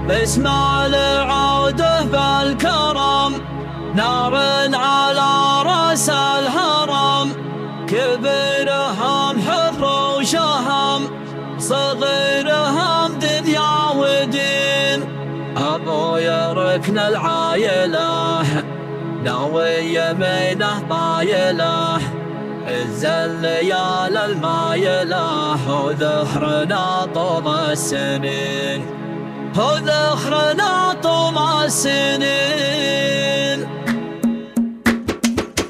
باسم العوده بالكرم، نار على راس الهرم. كبيرهم حر وشهم، صغيرهم دنيا ودين. أبويا ركن العايلة، ناوي يمينه طايله. عز الليال المايله، وذخرنا طول السنين، وذخرنا طول السنين.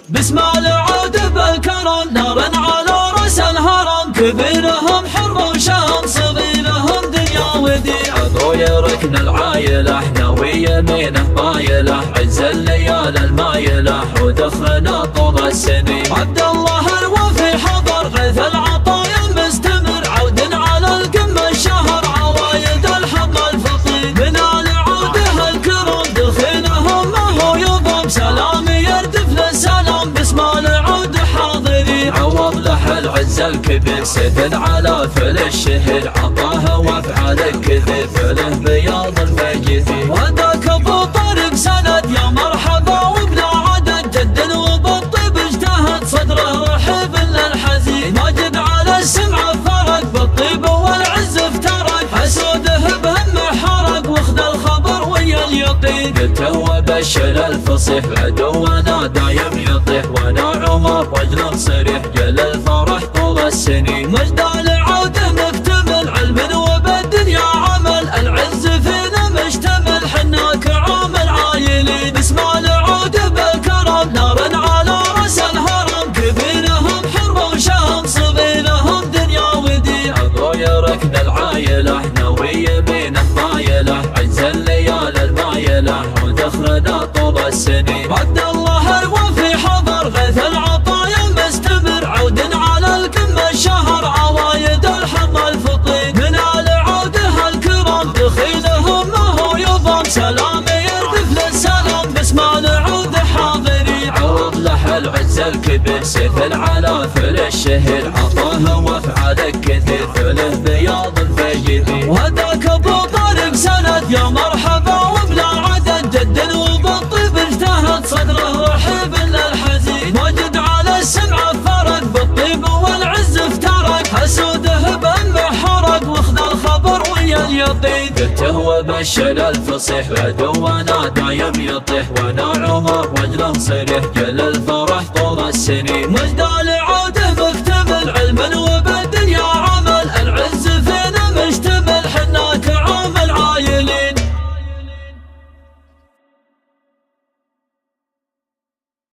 باسم العود بالكرم، نار على راس الهرم. كبيرهم حر وشهم، صغيرهم دنيا ودين. ابويا ركن العايله، ناوي يمينه طايله. عز الليال المايله، ودخلنا طول السنين. عبد الله الوفي حضر، غيث العطايا المستمر. عود على القمه الشهر، عوايد الحظ الفطير. من العوده الكرم، دخيلهم ما هو يضم. سلامي يردف للسلام، باسم العود حاضرين. عوض له العز الكبير، سيف على فل الشهر. عطاه وافعال كثير، فله بياض المجيثير. وداك ابو طارق سند، يا مرحبا وبلا عدد. جد وبالطيب اجتهد، صدره رحب للحزين. ماجد على السمع فرق، بالطيب والعز افترق. حسوده بهم حرق، واخذ الخبر ويا اليقين. قلت وبشر الفصيح، عدونا دايم يطيح. وانا عمر رجل صريح، جل الفرح طول السنين. مجد العوده مكتمل، علم وبالدنيا عمل. العز فينا مشتمل، حنا كرام العايلين. باسم العوده بالكرم، نار على راس الهرم. كبيرهم حر وشهم، صغيرهم دنيا ودين. ابويا ركن العايله، ناوي يمينه طايله. عز الليال المايله، ودخلنا طول السنين. عبد الله الوفي حضر، غيث العطايا المستمر. عود على القمه الشهر، عوايد الحظ الفطير. من العوده الكرم، دخيلهم ما هو يضم. سلامي يردف للسلام، باسم العود حاضرين. عوض له العز الكبير، سيف على فل الشهر. عطاه وافعال كثير، فله بياض الفجير. وهداك ابو طارق سند، يا مرحبا وبلا عدد. جد وبالطيب اجتهد، صدره رحب للحزين. ماجد على السمع فرق، بالطيب والعز افترق. حسوده بهم حرق، واخذ الخبر ويا اليقين. قلت وبشر الفصيح، عدونا دايم يطيح. وانا عمر رجل صريح، جل الفرح طول السنين. مجد العوده مكتمل، علم